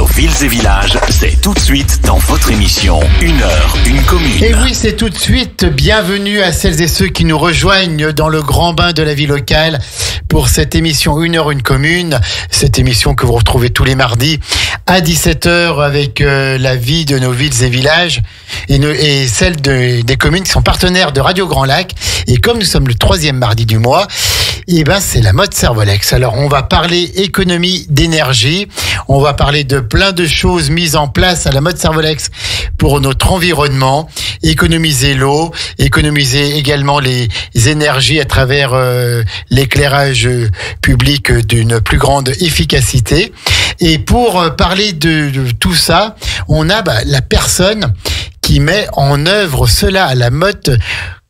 nos villes et villages, c'est tout de suite dans votre émission 1 heure, 1 commune. Et oui, c'est tout de suite. Bienvenue à celles et ceux qui nous rejoignent dans le grand bain de la vie locale pour cette émission 1 heure, 1 commune. Cette émission que vous retrouvez tous les mardis à 17h avec la vie de nos villes et villages et celle des communes qui sont partenaires de Radio Grand Lac. Et comme nous sommes le 3e mardi du mois, c'est la mode Servolex. Alors, on va parler économie d'énergie. On va parler de plein de choses mises en place à la mode Servolex pour notre environnement. Économiser l'eau, économiser également les énergies à travers l'éclairage public d'une plus grande efficacité. Et pour parler de tout ça, on a la personne qui met en œuvre cela à la mode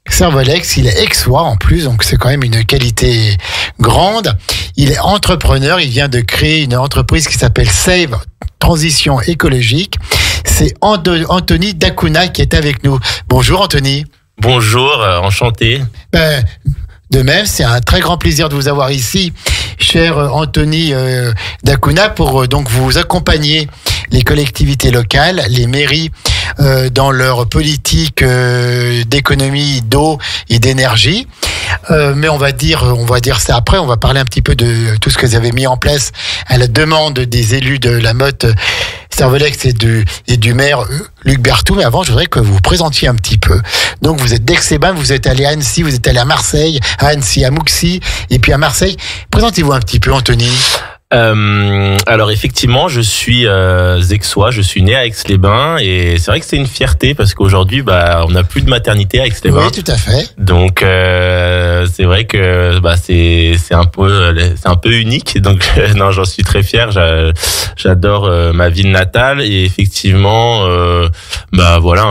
Servolex. Il est aixois en plus, donc c'est quand même une qualité grande. Il est entrepreneur, il vient de créer une entreprise qui s'appelle Save Transition écologique. C'est Anthony Dacuna qui est avec nous. Bonjour Anthony. Bonjour, enchanté. De même, c'est un très grand plaisir de vous avoir ici, cher Anthony Dacuna, pour donc vous accompagner les collectivités locales, les mairies, dans leur politique d'économie d'eau et d'énergie. Mais on va dire ça après. On va parler un petit peu de tout ce que vous avez mis en place à la demande des élus de la mode Servolex et du maire Luc Berthoud. Mais avant, je voudrais que vous vous présentiez un petit peu. Donc, vous êtes d'Aix-les-Bains, vous êtes allé à Annecy, vous êtes allé à Marseille, à Annecy, à Mouxy, et puis à Marseille. Présentez-vous un petit peu, Anthony. Alors effectivement, je suis aixois, je suis né à Aix-les-Bains et c'est vrai que c'est une fierté parce qu'aujourd'hui, on n'a plus de maternité à Aix-les-Bains. Oui, tout à fait. Donc c'est vrai que c'est un peu unique. Donc non, j'en suis très fier. J'adore ma ville natale et effectivement,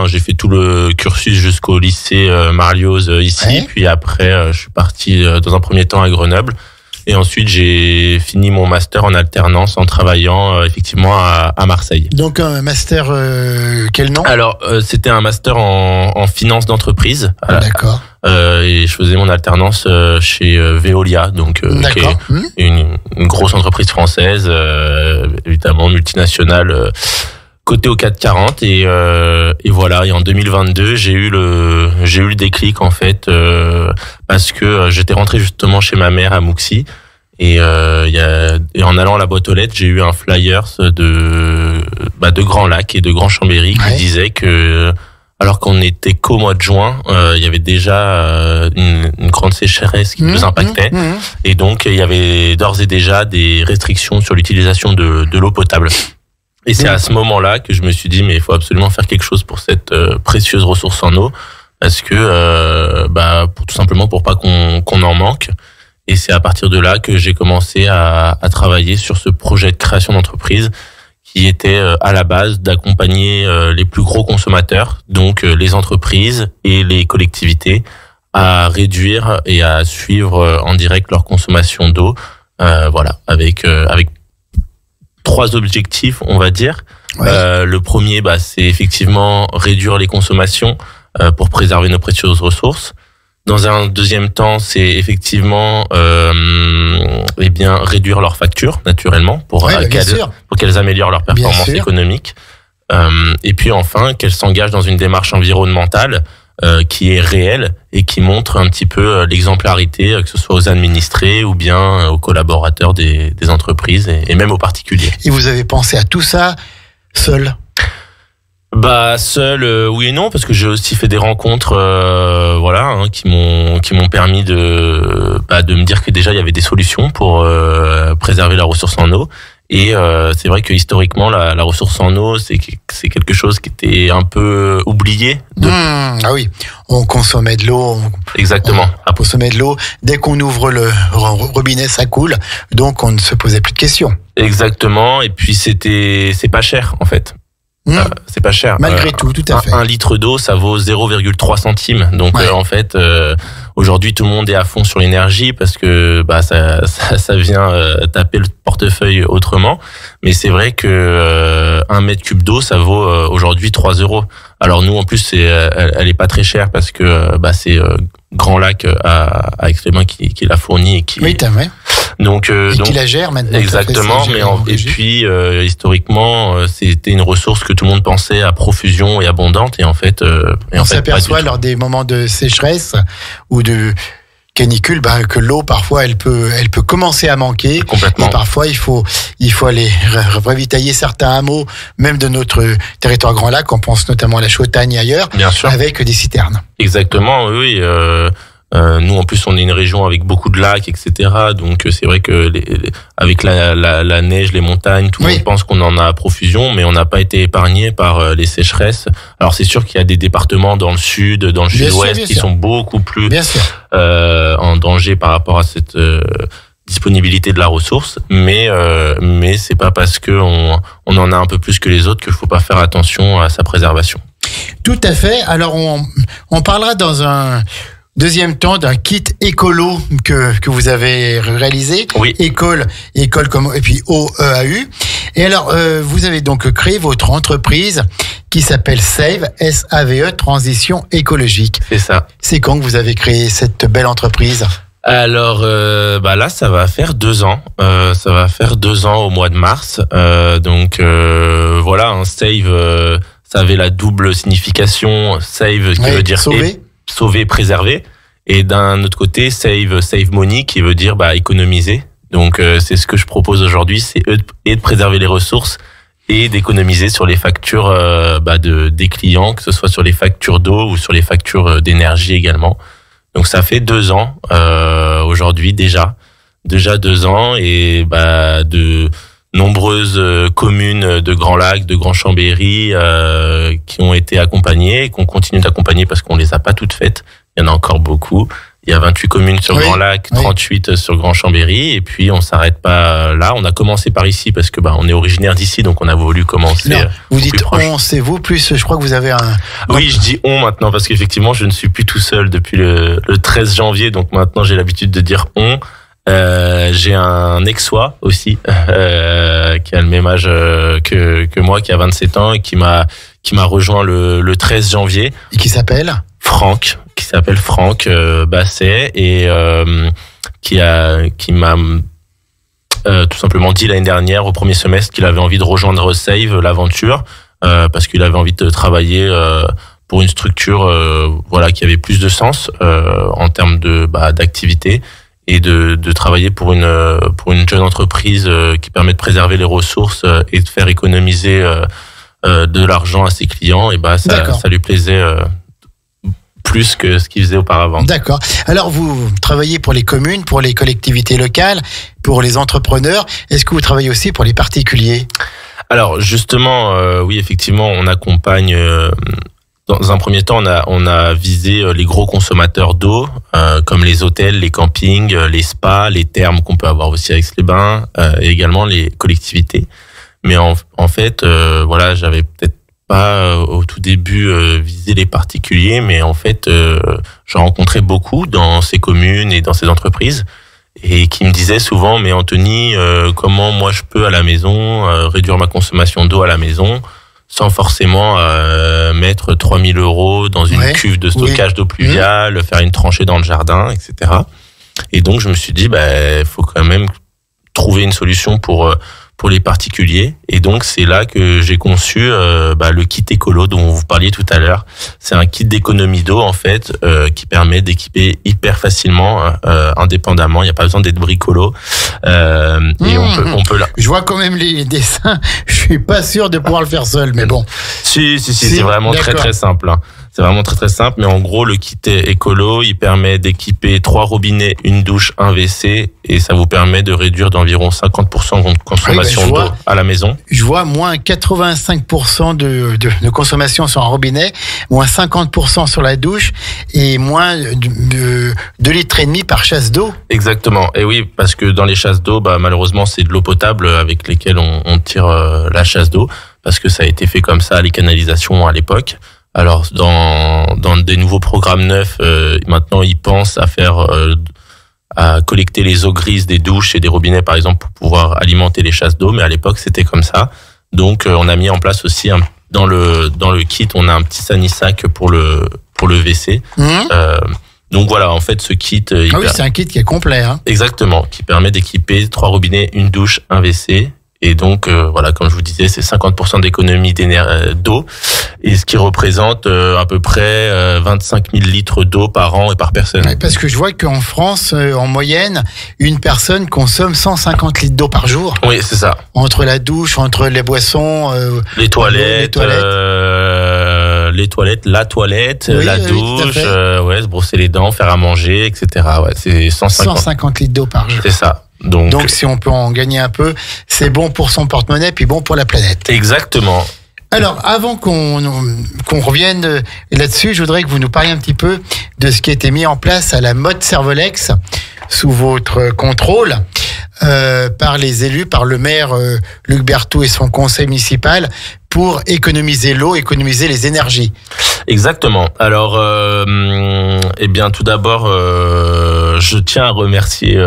j'ai fait tout le cursus jusqu'au lycée Marlioz ici. Ouais. Puis après, je suis parti dans un premier temps à Grenoble. Et ensuite, j'ai fini mon master en alternance en travaillant effectivement à Marseille. Donc un master, quel nom ? Alors, c'était un master en finance d'entreprise. D'accord. Et je faisais mon alternance chez Veolia, donc qui est une grosse entreprise française, évidemment multinationale. Côté au 440 et voilà. Et en 2022, j'ai eu le déclic en fait parce que j'étais rentré justement chez ma mère à Mouxy et en allant à la boîte aux lettres, j'ai eu un flyer de Grand Lac et de Grand Chambéry qui disait que alors qu'on n'était qu'au mois de juin, il y avait déjà une grande sécheresse qui nous impactait et donc il y avait d'ores et déjà des restrictions sur l'utilisation de l'eau potable. Et c'est à ce moment-là que je me suis dit, mais il faut absolument faire quelque chose pour cette précieuse ressource en eau, parce que, tout simplement pour pas qu'on en manque. Et c'est à partir de là que j'ai commencé à travailler sur ce projet de création d'entreprise, qui était à la base d'accompagner les plus gros consommateurs, donc les entreprises et les collectivités, à réduire et à suivre en direct leur consommation d'eau, avec 3 objectifs, on va dire. Ouais. Le premier, c'est effectivement réduire les consommations pour préserver nos précieuses ressources. Dans un deuxième temps, c'est effectivement réduire leurs factures naturellement pour qu'elles améliorent leur performance économique. Et puis enfin, qu'elles s'engagent dans une démarche environnementale qui est réelle et qui montre un petit peu l'exemplarité, que ce soit aux administrés ou bien aux collaborateurs des entreprises et même aux particuliers. Et vous avez pensé à tout ça seul ? Seul, oui et non, parce que j'ai aussi fait des rencontres, qui m'ont permis de me dire que déjà il y avait des solutions pour préserver la ressource en eau. Et c'est vrai que historiquement, la ressource en eau, c'est quelque chose qui était un peu oublié. Ah oui, on consommait de l'eau. Exactement. On consommait de l'eau. Dès qu'on ouvre le robinet, ça coule. Donc, on ne se posait plus de questions. Exactement. Et puis, c'est pas cher, en fait. C'est pas cher. Malgré tout à fait. Un litre d'eau, ça vaut 0,3 centimes. Donc, en fait, aujourd'hui, tout le monde est à fond sur l'énergie parce que ça vient taper le portefeuille autrement. Mais c'est vrai que 1 mètre cube d'eau, ça vaut aujourd'hui 3 euros. Alors nous, en plus, elle est pas très chère parce que c'est Grand Lac à Aix-les-Bains qui l'a fourni et qui. Oui, Donc, qui la gère maintenant. Exactement, et puis historiquement, c'était une ressource que tout le monde pensait à profusion et abondante, et en fait, on s'aperçoit lors des moments de sécheresse ou de canicule, que l'eau parfois elle peut commencer à manquer. Complètement. Et parfois il faut aller ravitailler certains hameaux, même de notre territoire Grand Lac. On pense notamment à la Chautagne et ailleurs. Bien sûr. Avec des citernes. Exactement, oui. Nous, en plus, on est une région avec beaucoup de lacs, etc. Donc, c'est vrai que avec la neige, les montagnes, tout le monde pense qu'on en a à profusion, mais on n'a pas été épargné par les sécheresses. Alors, c'est sûr qu'il y a des départements dans le sud, dans le sud-ouest, qui sont beaucoup plus en danger par rapport à cette disponibilité de la ressource, mais c'est pas parce que on en a un peu plus que les autres qu'il faut pas faire attention à sa préservation. Tout à fait. Alors, on parlera dans un deuxième temps d'un kit écolo que vous avez réalisé. Oui. École comme, et puis OEAU. Et alors, vous avez donc créé votre entreprise qui s'appelle SAVE, S-A-V-E, Transition écologique. C'est ça. C'est quand que vous avez créé cette belle entreprise? Alors, là, ça va faire 2 ans. Ça va faire 2 ans au mois de mars. Donc, voilà, un SAVE, ça avait la double signification. SAVE qui veut dire sauver, préserver, et d'un autre côté save money qui veut dire économiser. Donc c'est ce que je propose aujourd'hui, c'est de préserver les ressources et d'économiser sur les factures des clients, que ce soit sur les factures d'eau ou sur les factures d'énergie également. Donc ça fait 2 ans aujourd'hui déjà 2 ans, et de nombreuses communes de Grand Lac, de Grand Chambéry qui ont été accompagnées et qu'on continue d'accompagner parce qu'on les a pas toutes faites. Il y en a encore beaucoup. Il y a 28 communes sur Grand Lac, 38 sur Grand Chambéry, et puis on s'arrête pas là. On a commencé par ici parce que on est originaire d'ici, donc on a voulu commencer. Non, vous dites on, c'est vous plus. Je crois que vous avez un. Oui, je dis on maintenant parce qu'effectivement je ne suis plus tout seul depuis le 13 janvier, donc maintenant j'ai l'habitude de dire on. J'ai un ex-soi aussi qui a le même âge que moi, qui a 27 ans et qui m'a rejoint le 13 janvier. Et qui s'appelle Franck, Basset, et qui m'a tout simplement dit l'année dernière au premier semestre qu'il avait envie de rejoindre SAVE, l'aventure, parce qu'il avait envie de travailler pour une structure qui avait plus de sens en termes d'activité, et de travailler pour une jeune entreprise qui permet de préserver les ressources et de faire économiser de l'argent à ses clients. Et ça lui plaisait plus que ce qu'il faisait auparavant. D'accord. Alors vous travaillez pour les communes, pour les collectivités locales, pour les entrepreneurs. Est-ce que vous travaillez aussi pour les particuliers? Alors justement, oui, effectivement, on accompagne. Dans un premier temps, on a visé les gros consommateurs d'eau, comme les hôtels, les campings, les spas, les thermes qu'on peut avoir aussi à Aix-les-Bains, et également les collectivités. Mais en fait, j'avais peut-être pas au tout début visé les particuliers, mais en fait, j'en rencontrais beaucoup dans ces communes et dans ces entreprises, et qui me disaient souvent, mais Anthony, comment moi je peux à la maison réduire ma consommation d'eau à la maison sans forcément mettre 3 000 € dans une cuve de stockage d'eau pluviale, faire une tranchée dans le jardin, etc. Et donc, je me suis dit, faut quand même trouver une solution pour les particuliers. Et donc, c'est là que j'ai conçu le kit écolo dont vous parliez tout à l'heure. C'est un kit d'économie d'eau, en fait, qui permet d'équiper hyper facilement, indépendamment. Il n'y a pas besoin d'être bricolo. Et on peut là. Je vois quand même les dessins. Je suis pas sûr de pouvoir le faire seul, mais bon. Si, c'est vraiment très très simple. Hein. C'est vraiment très très simple, mais en gros, le kit écolo, il permet d'équiper 3 robinets, une douche, un WC, et ça vous permet de réduire d'environ 50% de consommation d'eau à la maison. Je vois moins 85% de consommation sur un robinet, moins 50% sur la douche, et moins de 2,5 litres par chasse d'eau. Exactement. Et oui, parce que dans les chasses d'eau, malheureusement, c'est de l'eau potable avec lesquelles on tire la chasse d'eau, parce que ça a été fait comme ça, les canalisations à l'époque. Alors, dans des nouveaux programmes neufs, maintenant, ils pensent à collecter les eaux grises des douches et des robinets, par exemple, pour pouvoir alimenter les chasses d'eau. Mais à l'époque, c'était comme ça. Donc, on a mis en place aussi dans le kit, on a un petit sanisac pour le WC. Donc voilà, en fait, ce kit... c'est un kit qui est complet. Hein. Exactement, qui permet d'équiper 3 robinets, une douche, un WC. Et donc, voilà, comme je vous disais, c'est 50% d'économie d'eau, et ce qui représente à peu près 25 000 litres d'eau par an et par personne. Ouais, parce que je vois qu'en France, en moyenne, une personne consomme 150 litres d'eau par jour. Oui, c'est ça. Entre la douche, entre les boissons... les toilettes, la toilette, oui, la douche, se brosser les dents, faire à manger, etc. Ouais, c'est 150 litres d'eau par jour. C'est ça. Donc, si on peut en gagner un peu, c'est bon pour son porte-monnaie, puis bon pour la planète. Exactement. Alors, avant qu'on revienne là-dessus, je voudrais que vous nous parliez un petit peu de ce qui a été mis en place à la Motte Servolex, sous votre contrôle, par les élus, par le maire Luc Berthoud et son conseil municipal, pour économiser l'eau, économiser les énergies. Exactement. Alors, tout d'abord, je tiens à remercier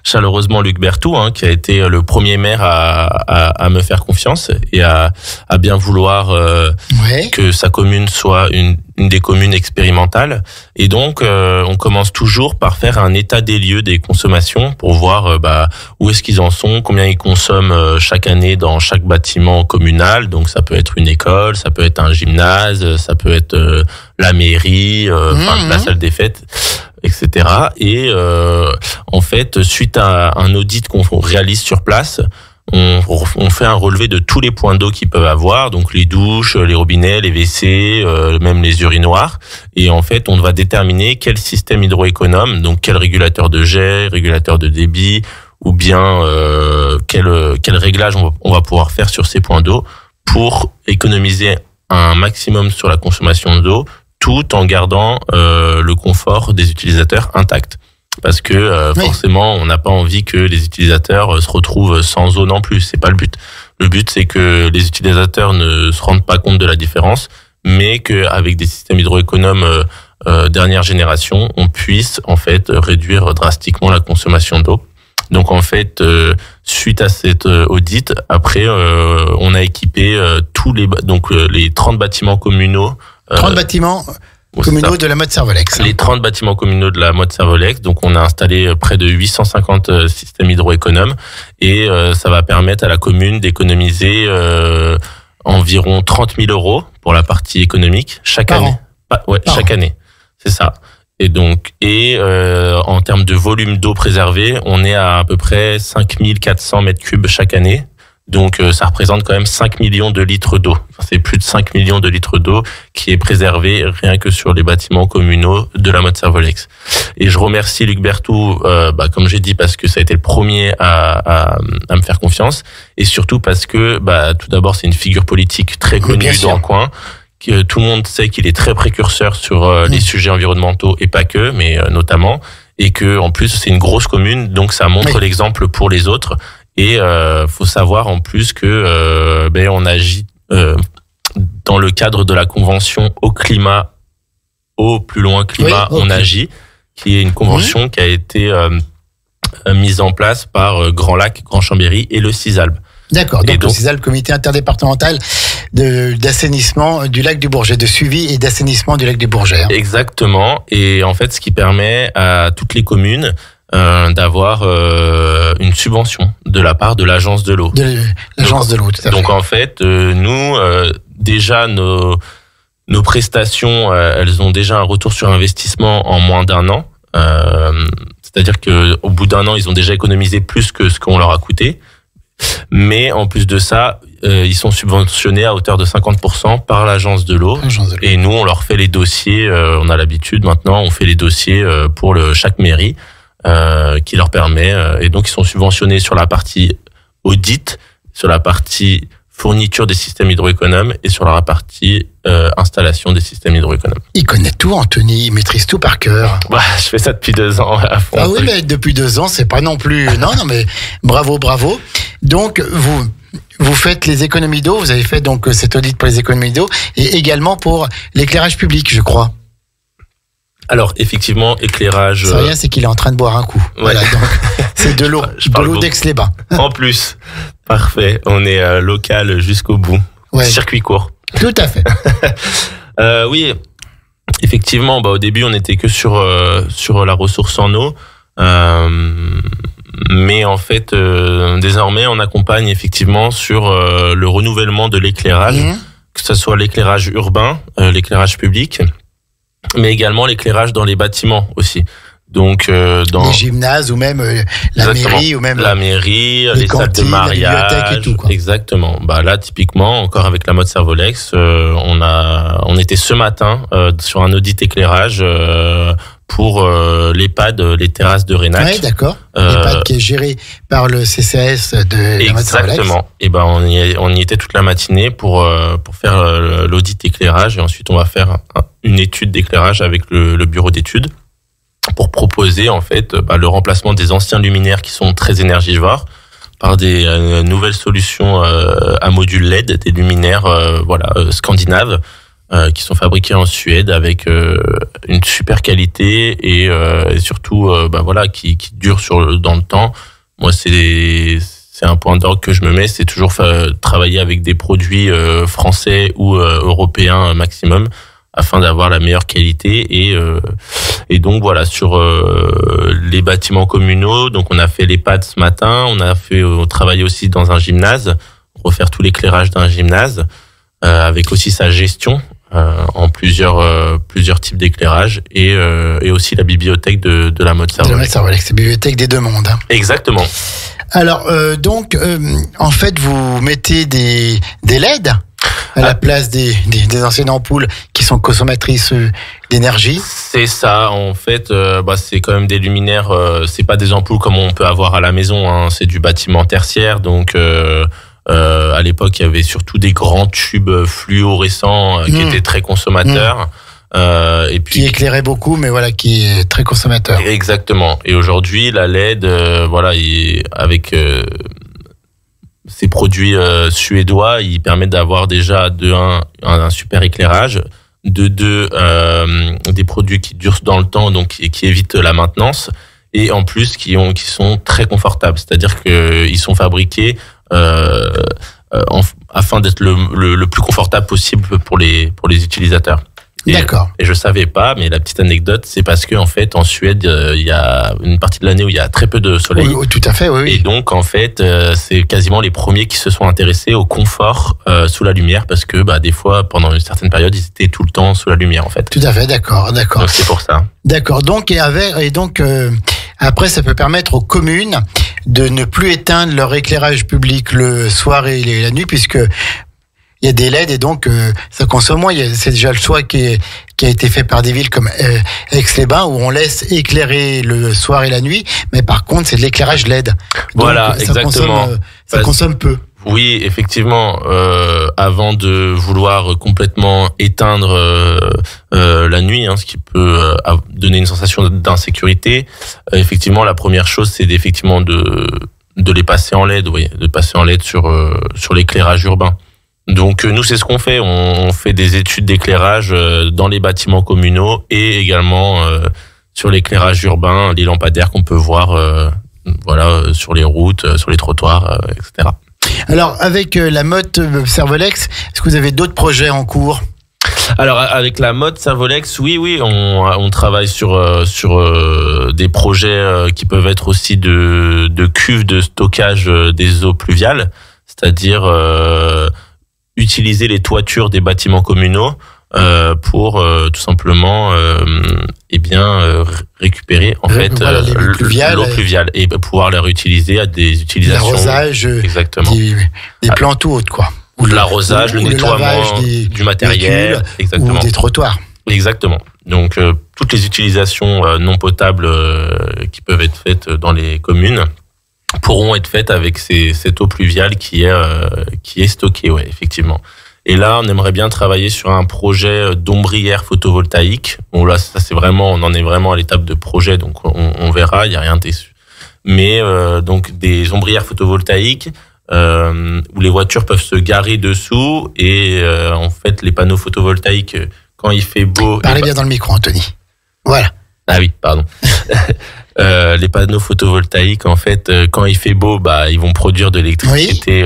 chaleureusement Luc Berthoud, qui a été le premier maire à me faire confiance et à bien vouloir que sa commune soit une des communes expérimentales. Et donc, on commence toujours par faire un état des lieux des consommations pour voir où est-ce qu'ils en sont, combien ils consomment chaque année dans chaque bâtiment communal. Donc, ça peut être une école, ça peut être un gymnase, ça peut être la mairie, la salle des fêtes, etc. Et en fait, suite à un audit qu'on réalise sur place, on fait un relevé de tous les points d'eau qu'ils peuvent avoir, donc les douches, les robinets, les WC, même les urinoirs. Et en fait, on va déterminer quel système hydroéconome, donc quel régulateur de jet, régulateur de débit, ou bien quel réglage on va pouvoir faire sur ces points d'eau pour économiser un maximum sur la consommation d'eau, tout en gardant le confort des utilisateurs intact. Parce que forcément, on n'a pas envie que les utilisateurs se retrouvent sans eau non plus. C'est pas le but. Le but, c'est que les utilisateurs ne se rendent pas compte de la différence, mais qu'avec des systèmes hydroéconomes dernière génération, on puisse en fait réduire drastiquement la consommation d'eau. Donc en fait, suite à cet audit, après, on a équipé tous les 30 bâtiments communaux. 30 bâtiments communaux de la Motte Servolex. Les 30 bâtiments communaux de la Motte Servolex. Donc, on a installé près de 850 systèmes hydroéconomes et ça va permettre à la commune d'économiser environ 30 000 euros pour la partie économique chaque année. Chaque année. C'est ça. Et donc, en termes de volume d'eau préservée, on est à peu près 5400 mètres cubes chaque année. Donc, ça représente quand même 5 millions de litres d'eau. C'est plus de 5 millions de litres d'eau qui est préservée rien que sur les bâtiments communaux de la Motte Servolex. Et je remercie Luc Berthoud, comme j'ai dit, parce que ça a été le premier à me faire confiance. Et surtout parce que, tout d'abord, c'est une figure politique très connue dans le coin. Que tout le monde sait qu'il est très précurseur sur les sujets environnementaux et pas que, mais notamment. Et que, en plus, c'est une grosse commune, donc ça montre l'exemple pour les autres. Et faut savoir en plus que on agit dans le cadre de la convention au climat, au plus loin climat, on agit, qui est une convention qui a été mise en place par Grand Lac, Grand Chambéry et le CISALB. D'accord, donc le CISALB, comité interdépartemental d'assainissement du lac du Bourget, de suivi et d'assainissement du lac du Bourget. Exactement, et en fait ce qui permet à toutes les communes d'avoir une subvention de la part de l'agence de l'eau. L'agence de l'eau, tout à fait. Donc en fait, nous, déjà, nos prestations, elles ont déjà un retour sur investissement en moins d'un an. C'est-à-dire qu'au bout d'un an, ils ont déjà économisé plus que ce qu'on leur a coûté. Mais en plus de ça, ils sont subventionnés à hauteur de 50% par l'agence de l'eau. Et nous, on leur fait les dossiers. On a l'habitude maintenant, on fait les dossiers pour chaque mairie. Qui leur permet, et donc ils sont subventionnés sur la partie audit, sur la partie fourniture des systèmes hydroéconomes et sur la partie installation des systèmes hydroéconomes. Il connaît tout, Anthony, il maîtrise tout par cœur. Je fais ça depuis 2 ans à fond. Ah oui, mais depuis 2 ans, c'est pas non plus... Non, mais bravo. Donc, vous faites les économies d'eau, vous avez fait donc cet audit pour les économies d'eau et également pour l'éclairage public, je crois. Alors, effectivement, éclairage... C'est rien, c'est qu'il est en train de boire un coup. Ouais. Voilà, donc c'est de l'eau, d'Aix-les-Bains. En plus, parfait, on est local jusqu'au bout. Circuit court. Tout à fait. Oui, Effectivement, au début, on n'était que sur la ressource en eau. Mais en fait, désormais, on accompagne effectivement sur le renouvellement de l'éclairage, que ce soit l'éclairage urbain, l'éclairage public, mais également l'éclairage dans les bâtiments aussi. Donc dans les gymnases ou même la mairie ou même la mairie, les salles de mariage, et tout, quoi. Exactement. Là typiquement, encore avec la mode Servolex, on était ce matin sur un audit éclairage pour l'EHPAD, les terrasses de Reynac. Oui, d'accord. L'EHPAD qui est géré par le CCAS de la mode Servolex. Exactement. Et on y était toute la matinée pour faire l'audit éclairage, et ensuite on va faire une étude d'éclairage avec le bureau d'études, pour proposer en fait le remplacement des anciens luminaires qui sont très énergivores par des nouvelles solutions à module LED, des luminaires scandinaves qui sont fabriqués en Suède avec une super qualité et surtout qui durent dans le temps. Moi c'est un point d'ordre que je me mets, c'est toujours travailler avec des produits français ou européens maximum, afin d'avoir la meilleure qualité. Et donc voilà, sur les bâtiments communaux, donc on a fait l'EHPAD ce matin, on travaillé aussi dans un gymnase, refaire tout l'éclairage d'un gymnase, avec aussi sa gestion en plusieurs types d'éclairage, et aussi la bibliothèque de la mode Servolex. De la mode Servolex, la bibliothèque des deux mondes. Exactement. Alors en fait, vous mettez des LED à la place des anciennes ampoules qui sont consommatrices d'énergie. C'est ça, en fait, c'est quand même des luminaires, c'est pas des ampoules comme on peut avoir à la maison, hein, c'est du bâtiment tertiaire, donc à l'époque il y avait surtout des grands tubes fluorescents qui étaient très consommateurs. Et puis, qui éclairait beaucoup, mais qui est très consommateur. Exactement. Et aujourd'hui, la LED, avec ces produits suédois, ils permettent d'avoir déjà de un super éclairage, de deux des produits qui durent dans le temps, donc qui évitent la maintenance, et en plus qui sont très confortables. C'est-à-dire que ils sont fabriqués afin d'être le plus confortable possible pour les utilisateurs. D'accord. Et je savais pas, mais la petite anecdote, c'est parce que en fait, en Suède, il y a une partie de l'année où il y a très peu de soleil. Oui, tout à fait, oui. Et donc, en fait, c'est quasiment les premiers qui se sont intéressés au confort sous la lumière, parce que des fois, pendant une certaine période, ils étaient tout le temps sous la lumière, en fait. Tout à fait, d'accord. Donc c'est pour ça. D'accord. Donc après, ça peut permettre aux communes de ne plus éteindre leur éclairage public le soir et la nuit, puisque il y a des LED et donc ça consomme moins. C'est déjà le choix qui a été fait par des villes comme Aix-les-Bains, où on laisse éclairer le soir et la nuit, mais par contre c'est de l'éclairage LED. Voilà, donc, exactement. Ça consomme peu. Oui, effectivement, avant de vouloir complètement éteindre la nuit, ce qui peut donner une sensation d'insécurité, effectivement la première chose c'est effectivement de les passer en LED, de passer en LED sur l'éclairage urbain. Donc nous c'est ce qu'on fait, on fait des études d'éclairage dans les bâtiments communaux et également sur l'éclairage urbain, les lampadaires qu'on peut voir sur les routes, sur les trottoirs, etc. Alors avec la mode Servolex, est-ce que vous avez d'autres projets en cours ? Alors avec la mode Servolex, oui, on travaille sur des projets qui peuvent être aussi de cuves de stockage des eaux pluviales, c'est-à-dire utiliser les toitures des bâtiments communaux pour tout simplement récupérer en fait l'eau pluviale et pouvoir la réutiliser à des utilisations. L'arrosage, exactement. Des plantes ou autres, quoi. Ou l'arrosage, le nettoiement du matériel, exactement. Ou des trottoirs. Exactement. Donc toutes les utilisations non potables qui peuvent être faites dans les communes pourront être faites avec cette eau pluviale qui est stockée, effectivement. Et là, on aimerait bien travailler sur un projet d'ombrière photovoltaïque. Bon, là, ça c'est vraiment, on en est vraiment à l'étape de projet, donc on verra, il y a rien déçu. Mais donc des ombrières photovoltaïques où les voitures peuvent se garer dessous et en fait les panneaux photovoltaïques quand il fait beau. Parlez bien dans le micro, Anthony. Voilà. Ah oui, pardon. Les panneaux photovoltaïques, en fait, quand il fait beau, ils vont produire de l'électricité,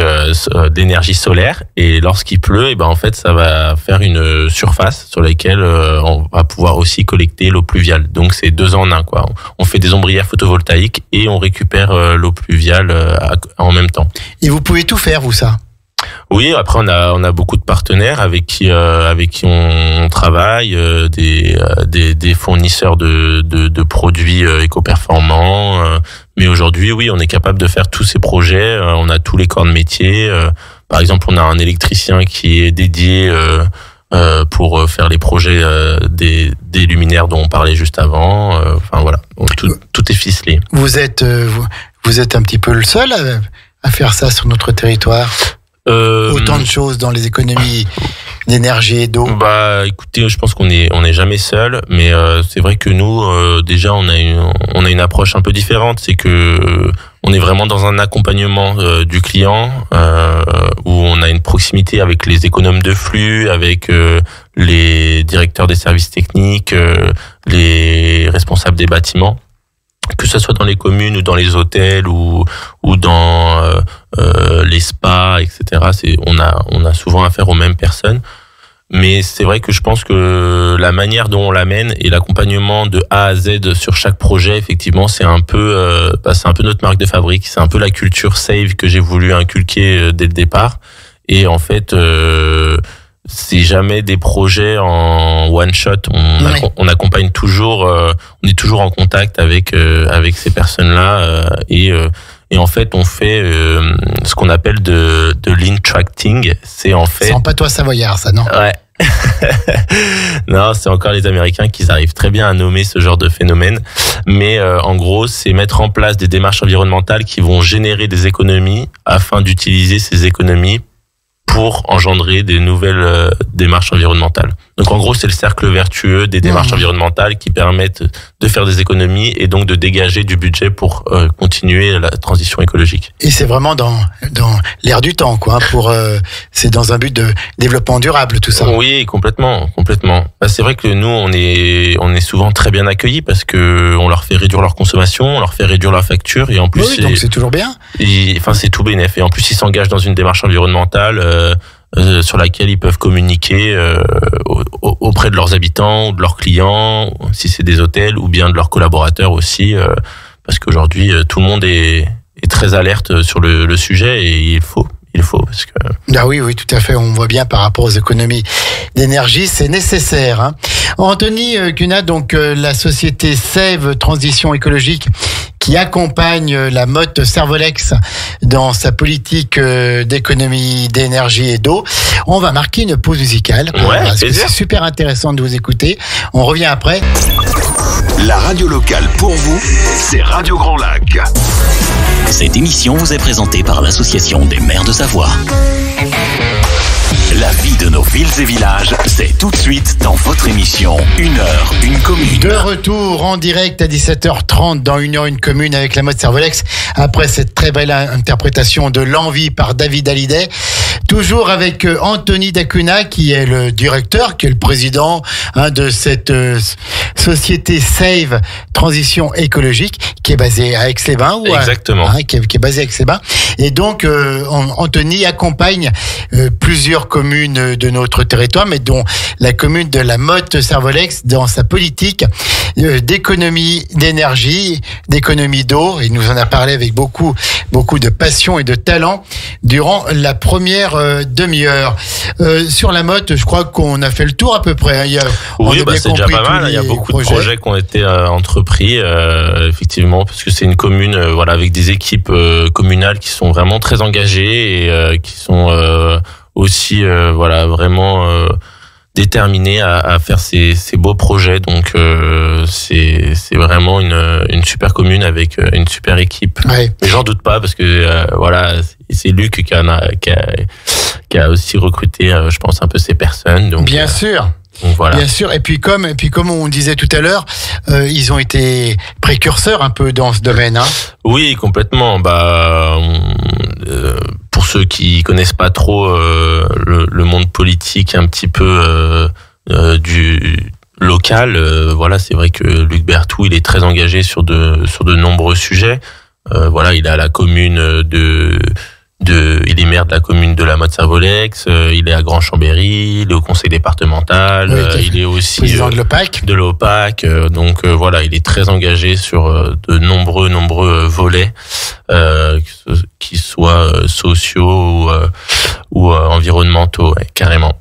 d'énergie solaire, et lorsqu'il pleut, en fait, ça va faire une surface sur laquelle on va pouvoir aussi collecter l'eau pluviale. Donc c'est 2 en 1, quoi. On fait des ombrières photovoltaïques et on récupère l'eau pluviale en même temps. Et vous pouvez tout faire, vous, ça? Oui, après on a beaucoup de partenaires avec qui on travaille, des fournisseurs de produits éco-performants. Mais aujourd'hui, oui, on est capable de faire tous ces projets. On a tous les corps de métier. Par exemple, on a un électricien qui est dédié pour faire les projets des luminaires dont on parlait juste avant. Enfin voilà, tout est ficelé. Vous êtes un petit peu le seul à faire ça sur notre territoire? Autant de choses dans les économies d'énergie et d'eau. Écoutez, je pense qu'on est jamais seul, mais c'est vrai que nous déjà on a une approche un peu différente, c'est que on est vraiment dans un accompagnement du client où on a une proximité avec les économes de flux, avec les directeurs des services techniques, les responsables des bâtiments. Que ce soit dans les communes ou dans les hôtels ou dans les spas, etc. On a souvent affaire aux mêmes personnes. Mais c'est vrai que je pense que la manière dont on l'amène et l'accompagnement de A à Z sur chaque projet, effectivement, c'est un peu notre marque de fabrique. C'est un peu la culture Save que j'ai voulu inculquer dès le départ. Et en fait, c'est jamais des projets en one shot. On accompagne toujours, on est toujours en contact avec ces personnes-là et en fait on fait ce qu'on appelle de lean tracking. C'est en fait. C'est en patois savoyard, ça, non? Ouais. Non, c'est encore les Américains qui arrivent très bien à nommer ce genre de phénomène. Mais en gros, c'est mettre en place des démarches environnementales qui vont générer des économies afin d'utiliser ces économies pour engendrer des nouvelles démarches environnementales. Donc en gros, c'est le cercle vertueux des démarches environnementales qui permettent de faire des économies et donc de dégager du budget pour continuer la transition écologique. Et c'est vraiment dans l'air du temps, quoi. C'est dans un but de développement durable, tout ça. Oui, complètement. C'est vrai que nous, on est souvent très bien accueillis parce que on leur fait réduire leur consommation, on leur fait réduire leur facture et en plus. Oui, donc c'est toujours bien. C'est tout bénef. Et en plus, ils s'engagent dans une démarche environnementale. Sur laquelle ils peuvent communiquer auprès de leurs habitants ou de leurs clients, si c'est des hôtels, ou bien de leurs collaborateurs aussi, parce qu'aujourd'hui tout le monde est très alerte sur le sujet et il faut parce que. Ah oui, tout à fait. On voit bien par rapport aux économies d'énergie, c'est nécessaire. Hein. Anthony Cunat, donc la société Save Transition Écologique, qui accompagne la motte Servolex dans sa politique d'économie d'énergie et d'eau. On va marquer une pause musicale. Parce que c'est super intéressant de vous écouter. On revient après. La radio locale pour vous, c'est Radio Grand Lac. Cette émission vous est présentée par l'Association des maires de Savoie. La vie de nos villes et villages, c'est tout de suite dans votre émission 1 heure, 1 commune. De retour en direct à 17h30 dans 1 heure, 1 commune avec la motte Servolex. Après cette très belle interprétation de L'Envie par David Hallyday. Toujours avec Anthony Cunat qui est le directeur, qui est le président de cette société Save Transition Écologique qui est basée à Aix-les-Bains. Exactement. Qui est basée à Aix-les-Bains. Et donc Anthony accompagne plusieurs communes de notre territoire, mais dont la commune de la Motte Servolex dans sa politique d'économie d'énergie, d'économie d'eau. Il nous en a parlé avec beaucoup de passion et de talent durant la première demi-heure. Sur la Motte, je crois qu'on a fait le tour à peu près. Oui, c'est déjà pas mal. Il y a beaucoup de projets qui ont été entrepris, effectivement, parce que c'est une commune, avec des équipes communales qui sont vraiment très engagées et qui sont aussi, vraiment déterminés à faire ces beaux projets. Donc c'est vraiment une super commune avec une super équipe. Ouais. Mais j'en doute pas parce que c'est Luc qui a aussi recruté, je pense, un peu ces personnes. Donc, bien sûr. Donc voilà. Bien sûr. Et puis comme on disait tout à l'heure, ils ont été précurseurs un peu dans ce domaine. Hein. Oui, complètement. Pour ceux qui connaissent pas trop le monde politique, un petit peu local, voilà, c'est vrai que Luc Berthoud, il est très engagé sur de nombreux sujets. Voilà, il est à la commune il est maire de la commune de la Motte-Servolex, il est à Grand-Chambéry, il est au conseil départemental, il est aussi président de l'OPAC. Donc voilà, il est très engagé sur de nombreux volets, qui soient sociaux ou environnementaux, carrément.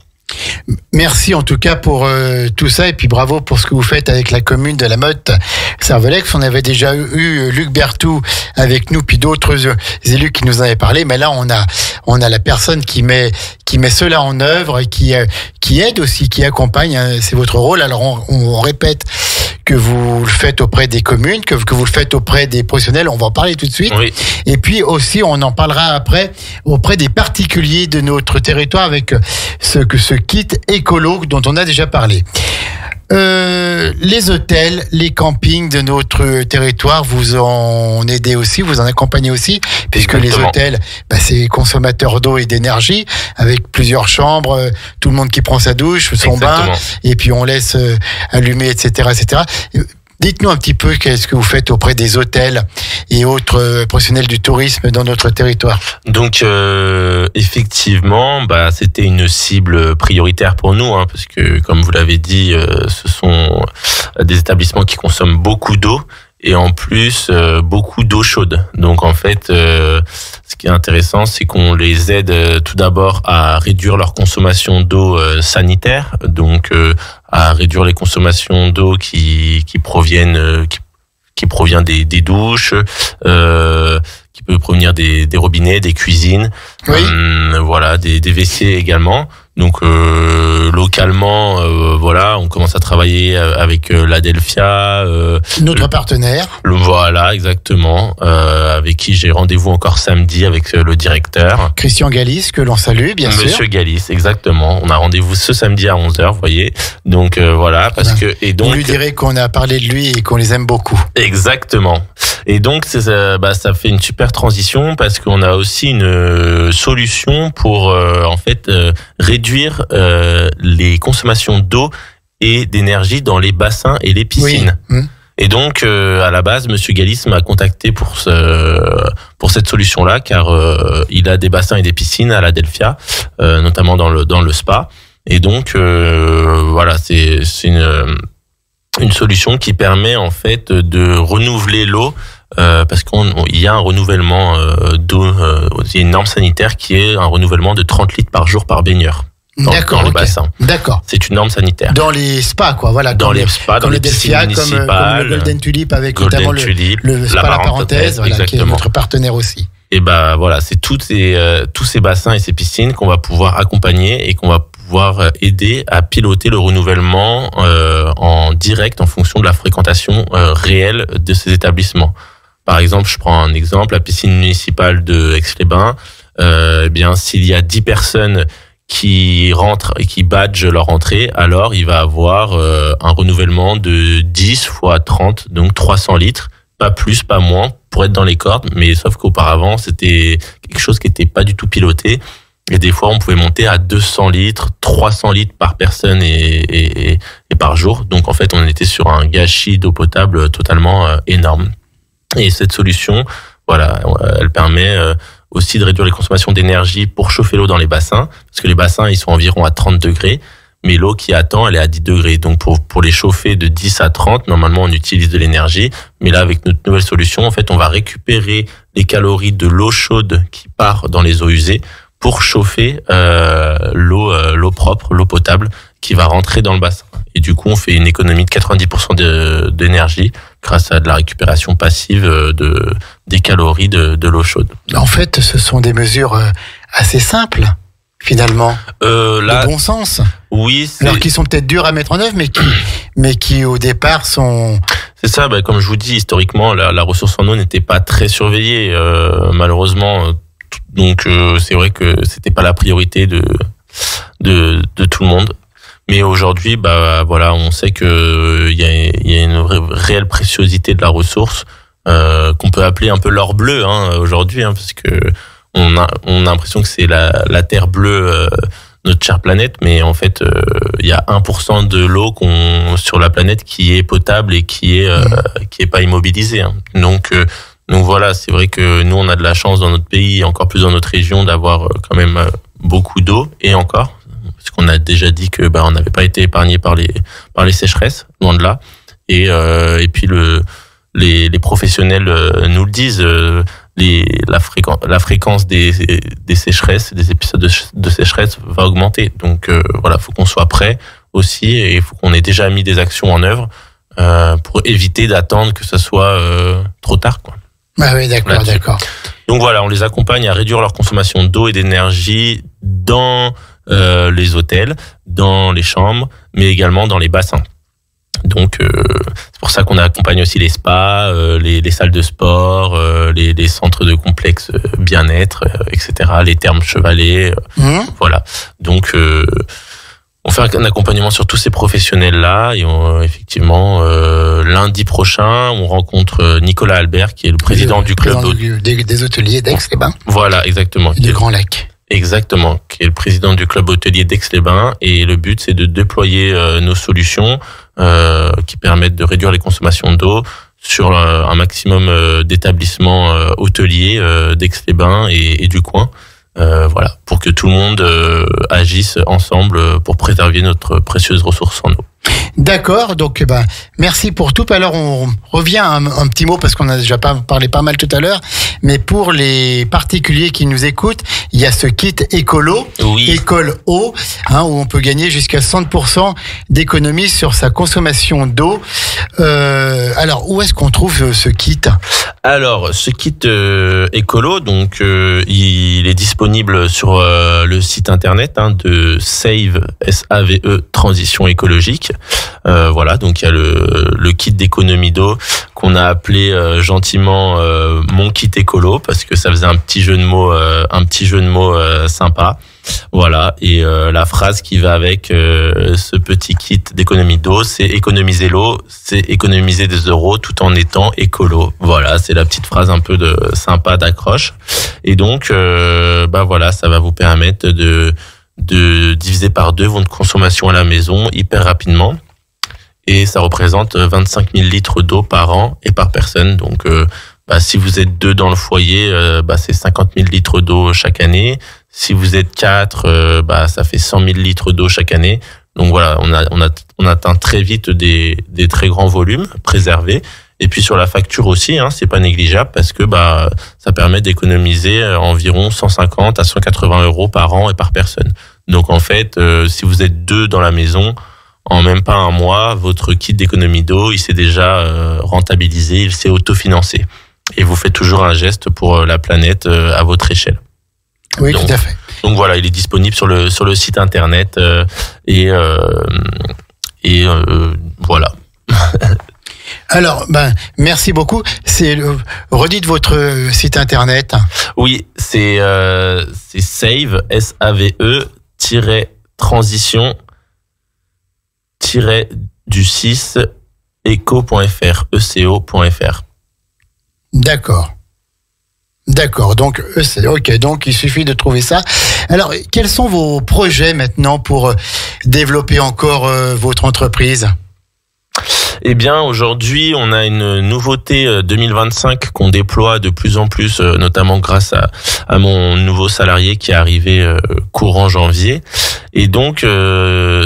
Merci en tout cas pour tout ça et puis bravo pour ce que vous faites avec la commune de la Motte-Servolex. On avait déjà eu Luc Berthoud avec nous puis d'autres élus qui nous en avaient parlé, mais là on a la personne qui met cela en œuvre et qui aide aussi, qui accompagne, hein, c'est votre rôle. Alors on répète que vous le faites auprès des communes, que vous le faites auprès des professionnels, on va en parler tout de suite. Oui. Et puis aussi, on en parlera après, auprès des particuliers de notre territoire avec ce kit écolo dont on a déjà parlé. Les hôtels, les campings de notre territoire, vous en aidez aussi, vous en accompagnez aussi, puisque Exactement. les hôtels, c'est consommateurs d'eau et d'énergie, avec plusieurs chambres, tout le monde qui prend sa douche, son Exactement. bain, et puis on laisse allumer, etc., etc. Dites-nous un petit peu qu'est-ce que vous faites auprès des hôtels et autres professionnels du tourisme dans notre territoire. Donc effectivement, c'était une cible prioritaire pour nous, hein, parce que comme vous l'avez dit, ce sont des établissements qui consomment beaucoup d'eau et en plus beaucoup d'eau chaude. Donc en fait, ce qui est intéressant, c'est qu'on les aide tout d'abord à réduire leur consommation d'eau sanitaire, donc à réduire les consommations d'eau qui provient des douches, qui peut provenir des robinets, des cuisines, Oui. voilà, des WC également. Donc localement, voilà, on commence à travailler avec l'Adelphia, Notre partenaire. voilà, exactement, avec qui j'ai rendez-vous encore samedi avec le directeur. Christian Galis, que l'on salue, bien sûr. Monsieur Galis, exactement. On a rendez-vous ce samedi à 11h, vous voyez. Donc voilà, parce que et donc On lui dirait qu'on a parlé de lui et qu'on les aime beaucoup. exactement. Et donc ça fait une super transition parce qu'on a aussi une solution pour en fait réduire les consommations d'eau et d'énergie dans les bassins et les piscines. Oui. Et donc, à la base, Monsieur Galis m'a contacté pour cette solution-là, car il a des bassins et des piscines à l'Adelphia, notamment dans le spa. Et donc, voilà, c'est une solution qui permet en fait de renouveler l'eau, parce qu'il y a un renouvellement d'eau, il y a une norme sanitaire qui est un renouvellement de 30 litres par jour par baigneur. Dans les bassins. D'accord. C'est une norme sanitaire. Dans les spas, quoi. Voilà. Dans les spas, dans les piscines municipales, comme le Golden Tulip avec notamment le spa La Parenthèse, voilà, qui est notre partenaire aussi. Et voilà, c'est tous ces bassins et ces piscines qu'on va pouvoir accompagner et qu'on va pouvoir aider à piloter le renouvellement en direct en fonction de la fréquentation réelle de ces établissements. Par exemple, je prends un exemple, la piscine municipale de Aix-les-Bains. S'il y a 10 personnes qui rentrent et qui badgent leur entrée, alors il va avoir un renouvellement de 10 fois 30, donc 300 litres, pas plus, pas moins, pour être dans les cordes, mais sauf qu'auparavant, c'était quelque chose qui n'était pas du tout piloté, et des fois, on pouvait monter à 200 litres, 300 litres par personne et par jour, donc en fait, on était sur un gâchis d'eau potable totalement énorme. Et cette solution, voilà, elle permet aussi de réduire les consommations d'énergie pour chauffer l'eau dans les bassins, parce que les bassins, ils sont environ à 30 degrés, mais l'eau qui attend, elle est à 10 degrés. Donc, pour les chauffer de 10 à 30, normalement, on utilise de l'énergie. Mais là, avec notre nouvelle solution, en fait, on va récupérer les calories de l'eau chaude qui part dans les eaux usées pour chauffer l'eau propre, l'eau potable, qui va rentrer dans le bassin. Et du coup, on fait une économie de 90% d'énergie grâce à de la récupération passive des calories de l'eau chaude. En fait, ce sont des mesures assez simples, finalement, de bon sens. Oui. Alors qui sont peut-être dures à mettre en œuvre, mais qui au départ sont... C'est ça, comme je vous dis, historiquement, la ressource en eau n'était pas très surveillée, malheureusement. Donc, c'est vrai que c'était pas la priorité de tout le monde. Mais aujourd'hui, voilà, on sait que il y a une réelle préciosité de la ressource qu'on peut appeler un peu l'or bleu aujourd'hui, parce que on a l'impression que c'est la terre bleue notre chère planète, mais en fait, il y a 1% de l'eau sur la planète qui est potable et qui est pas immobilisée. Hein. Donc voilà, c'est vrai que nous, on a de la chance dans notre pays, et encore plus dans notre région, d'avoir quand même beaucoup d'eau, et encore, parce qu'on a déjà dit que on n'avait pas été épargné par les sécheresses, loin de là. Et puis les professionnels nous le disent, la fréquence des sécheresses, des épisodes de sécheresse va augmenter. Donc voilà, faut qu'on soit prêt aussi, et il faut qu'on ait déjà mis des actions en œuvre pour éviter d'attendre que ça soit trop tard, quoi. Ah oui, d'accord. Donc voilà, on les accompagne à réduire leur consommation d'eau et d'énergie dans les hôtels, dans les chambres, mais également dans les bassins. Donc c'est pour ça qu'on accompagne aussi les spas, les salles de sport, les centres de complexes bien-être, etc., les thermes chevalets, voilà. Donc on fait un accompagnement sur tous ces professionnels-là, et effectivement, lundi prochain, on rencontre Nicolas Albert, qui est le président du club des hôteliers d'Aix-les-Bains. Voilà, exactement. Du Grand Lac. Exactement, qui est le président du club hôtelier d'Aix-les-Bains, et le but, c'est de déployer nos solutions qui permettent de réduire les consommations d'eau sur un maximum d'établissements hôteliers d'Aix-les-Bains et du coin. Voilà, pour que tout le monde agisse ensemble pour préserver notre précieuse ressource en eau. D'accord, donc merci pour tout. Alors on revient à un petit mot, parce qu'on a déjà parlé pas mal tout à l'heure, mais pour les particuliers qui nous écoutent, il y a ce kit écolo, École Eau, où on peut gagner jusqu'à 100% d'économie sur sa consommation d'eau. Alors où est-ce qu'on trouve ce kit ? Alors ce kit écolo, donc il est disponible sur le site internet de SAVE, SAVE Transition écologique. Voilà, donc il y a le kit d'économie d'eau qu'on a appelé gentiment mon kit écolo, parce que ça faisait un petit jeu de mots sympa. Voilà, et la phrase qui va avec ce petit kit d'économie d'eau, c'est économiser l'eau, c'est économiser des euros tout en étant écolo. Voilà, c'est la petite phrase un peu sympa d'accroche. Et donc voilà, ça va vous permettre de diviser par 2 votre consommation à la maison hyper rapidement, et ça représente 25 000 litres d'eau par an et par personne. Donc si vous êtes 2 dans le foyer, c'est 50 000 litres d'eau chaque année. Si vous êtes 4, ça fait 100 000 litres d'eau chaque année. Donc voilà, on atteint très vite des très grands volumes préservés. Et puis sur la facture aussi, c'est pas négligeable, parce que ça permet d'économiser environ 150 à 180 euros par an et par personne. Donc en fait, si vous êtes 2 dans la maison, en même pas un mois, votre kit d'économie d'eau, il s'est déjà rentabilisé, il s'est autofinancé. Et vous faites toujours un geste pour la planète à votre échelle. Oui, tout à fait. Donc voilà, il est disponible sur le site internet et voilà. Alors, merci beaucoup. Redites votre site internet. Oui, c'est SAVE, SAVE, transition, du 6, eco.fr, eco.fr. D'accord, donc ok, donc il suffit de trouver ça. Alors, quels sont vos projets maintenant pour développer encore votre entreprise ? Eh bien, aujourd'hui, on a une nouveauté 2025 qu'on déploie de plus en plus, notamment grâce à mon nouveau salarié qui est arrivé courant janvier. Et donc,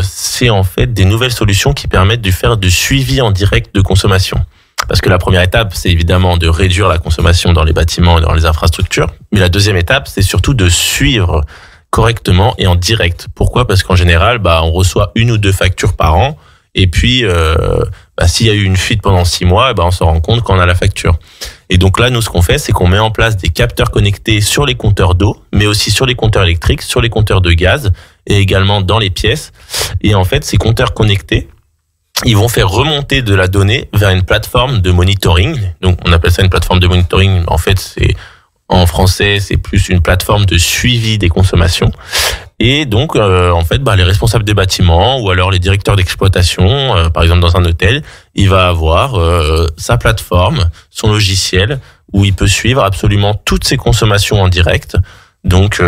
c'est en fait des nouvelles solutions qui permettent de faire du suivi en direct de consommation. Parce que la première étape, c'est évidemment de réduire la consommation dans les bâtiments et dans les infrastructures. Mais la deuxième étape, c'est surtout de suivre correctement et en direct. Pourquoi ? Parce qu'en général, on reçoit 1 ou 2 factures par an. Et puis, s'il y a eu une fuite pendant 6 mois, on se rend compte qu'on a la facture. Et donc là, nous, ce qu'on fait, c'est qu'on met en place des capteurs connectés sur les compteurs d'eau, mais aussi sur les compteurs électriques, sur les compteurs de gaz et également dans les pièces. Et en fait, ces compteurs connectés, ils vont faire remonter de la donnée vers une plateforme de monitoring. Donc, on appelle ça une plateforme de monitoring. En fait, en français, c'est plus une plateforme de suivi des consommations. Et donc, les responsables des bâtiments ou alors les directeurs d'exploitation, par exemple dans un hôtel, il va avoir sa plateforme, son logiciel, où il peut suivre absolument toutes ses consommations en direct. Donc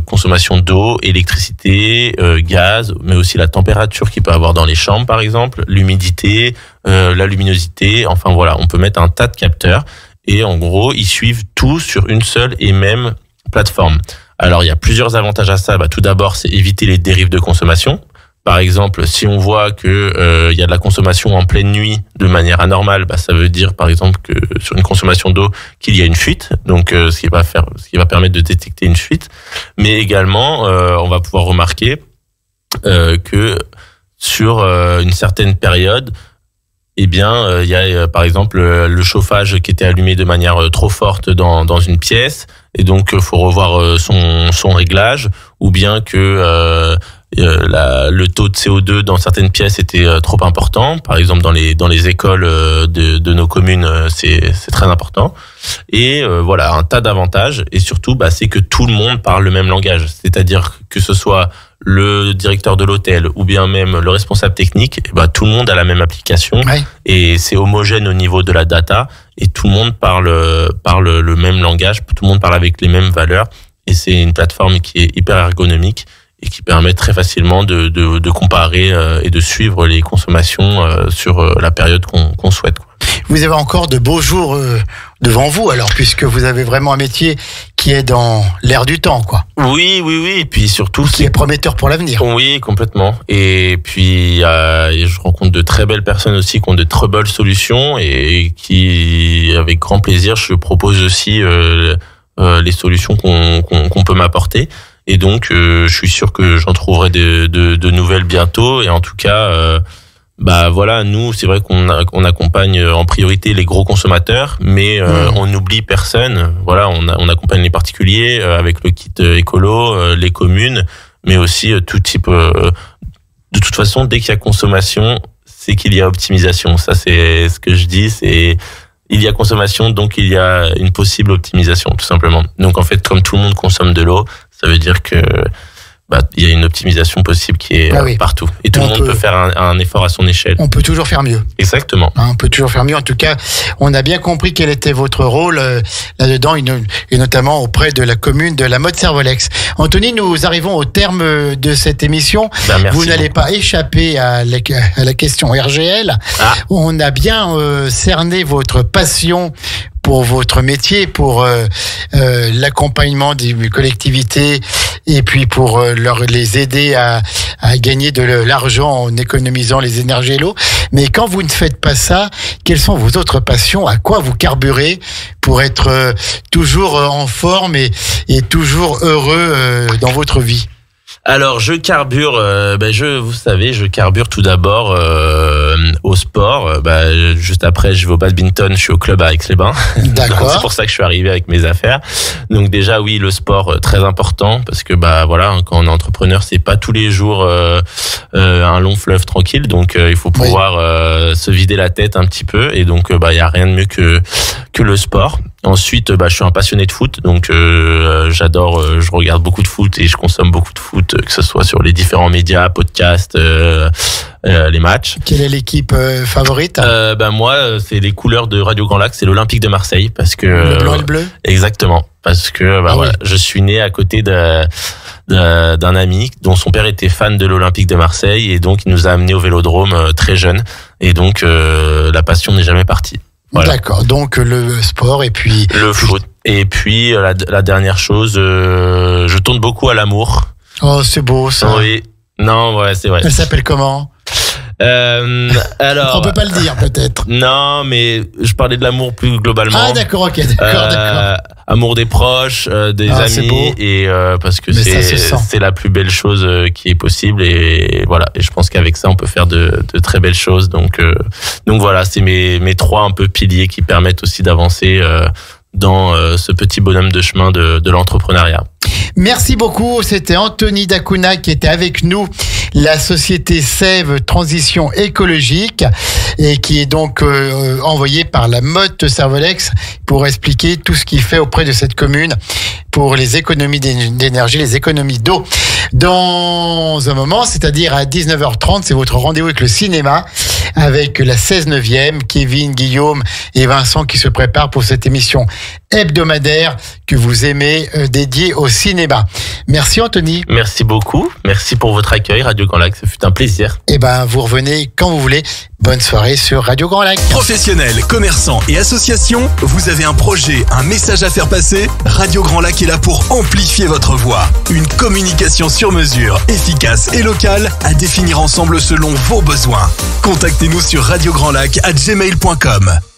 consommation d'eau, électricité, gaz, mais aussi la température qu'il peut avoir dans les chambres par exemple, l'humidité, la luminosité, enfin voilà, on peut mettre un tas de capteurs et en gros, ils suivent tout sur une seule et même plateforme. Alors il y a plusieurs avantages à ça. Tout d'abord, c'est éviter les dérives de consommation. Par exemple, si on voit que y a de la consommation en pleine nuit de manière anormale, ça veut dire par exemple que sur une consommation d'eau qu'il y a une fuite, donc ce qui va permettre de détecter une fuite. Mais également, on va pouvoir remarquer que sur une certaine période, il y a par exemple le chauffage qui était allumé de manière trop forte dans une pièce, et donc faut revoir son réglage, ou bien que le taux de CO2 dans certaines pièces était trop important. Par exemple, dans les écoles de nos communes, c'est très important. Et voilà, un tas d'avantages. Et surtout, c'est que tout le monde parle le même langage. C'est-à-dire que ce soit le directeur de l'hôtel ou bien même le responsable technique, tout le monde a la même application. Ouais. Et c'est homogène au niveau de la data. Et tout le monde parle le même langage. Tout le monde parle avec les mêmes valeurs. Et c'est une plateforme qui est hyper ergonomique et qui permet très facilement de comparer et de suivre les consommations sur la période qu'on souhaite. Vous avez encore de beaux jours devant vous, alors, puisque vous avez vraiment un métier qui est dans l'air du temps, quoi. Oui, et puis surtout... Qui est prometteur pour l'avenir. Oui, complètement. Et puis, je rencontre de très belles personnes aussi qui ont de très belles solutions et qui, avec grand plaisir, je propose aussi les solutions qu'on peut m'apporter. Et donc, je suis sûr que j'en trouverai de nouvelles bientôt. Et en tout cas, voilà, nous, c'est vrai qu'on accompagne en priorité les gros consommateurs, mais on n'oublie personne. Voilà, on accompagne les particuliers avec le kit écolo, les communes, mais aussi tout type. De toute façon, dès qu'il y a consommation, c'est qu'il y a optimisation. Ça, c'est ce que je dis. C'est il y a consommation, donc il y a une possible optimisation, tout simplement. Donc en fait, comme tout le monde consomme de l'eau, ça veut dire que il y a une optimisation possible qui est partout. Et tout le monde peut faire un effort à son échelle. On peut toujours faire mieux. Exactement. On peut toujours faire mieux. En tout cas, on a bien compris quel était votre rôle là-dedans, et notamment auprès de la commune de la Motte-Servolex. Anthony, nous arrivons au terme de cette émission. Vous n'allez pas échapper à la question RGL. On a bien cerné votre passion pour votre métier, pour l'accompagnement des collectivités et puis pour les aider à gagner de l'argent en économisant les énergies et l'eau. Mais quand vous ne faites pas ça, quelles sont vos autres passions? À quoi vous carburez pour être toujours en forme et toujours heureux dans votre vie? Alors, je carbure, vous savez, je carbure tout d'abord au sport. Juste après, je vais au badminton, je suis au club à Aix-les-Bains. D'accord. C'est pour ça que je suis arrivé avec mes affaires. Donc déjà, oui, le sport, très important, parce que quand on est entrepreneur, c'est pas tous les jours un long fleuve tranquille. Donc il faut pouvoir se vider la tête un petit peu. Et donc, il y a rien de mieux que le sport. Ensuite, je suis un passionné de foot, donc j'adore, je regarde beaucoup de foot et je consomme beaucoup de foot, que ce soit sur les différents médias, podcasts, les matchs. Quelle est l'équipe favorite? Moi, c'est les couleurs de Radio Grand Lac, c'est l'Olympique de Marseille, parce que le blanc et le bleu. Exactement, parce que je suis né à côté d'un ami dont son père était fan de l'Olympique de Marseille, et donc il nous a amenés au Vélodrome très jeune, et donc la passion n'est jamais partie. Voilà. D'accord, donc le sport et puis... Le foot. Et puis la dernière chose, je tourne beaucoup à l'amour. Oh, c'est beau ça. Oui, non, ouais, c'est vrai. Elle s'appelle comment? Alors, on peut pas le dire peut-être. Non, mais je parlais de l'amour plus globalement. Ah d'accord, ok, d'accord. Amour des proches, des amis, et parce que c'est la plus belle chose qui est possible, et voilà. Et je pense qu'avec ça, on peut faire de très belles choses. Donc voilà, c'est mes trois un peu piliers qui permettent aussi d'avancer dans ce petit bonhomme de chemin de l'entrepreneuriat. Merci beaucoup. C'était Anthony Dacuna qui était avec nous, la société Sève Transition Écologique, et qui est donc envoyé par la Motte-Servolex pour expliquer tout ce qu'il fait auprès de cette commune pour les économies d'énergie, les économies d'eau. Dans un moment, c'est-à-dire à 19h30, c'est votre rendez-vous avec le cinéma, avec la 16/9e, Kevin, Guillaume et Vincent qui se préparent pour cette émission hebdomadaire que vous aimez, dédié au cinéma. Merci Anthony. Merci beaucoup. Merci pour votre accueil, Radio Grand Lac. Ça fut un plaisir. Vous revenez quand vous voulez. Bonne soirée sur Radio Grand Lac. Professionnels, commerçants et associations, vous avez un projet, un message à faire passer? Radio Grand Lac est là pour amplifier votre voix. Une communication sur mesure, efficace et locale à définir ensemble selon vos besoins. Contactez-nous sur radiograndlac@gmail.com.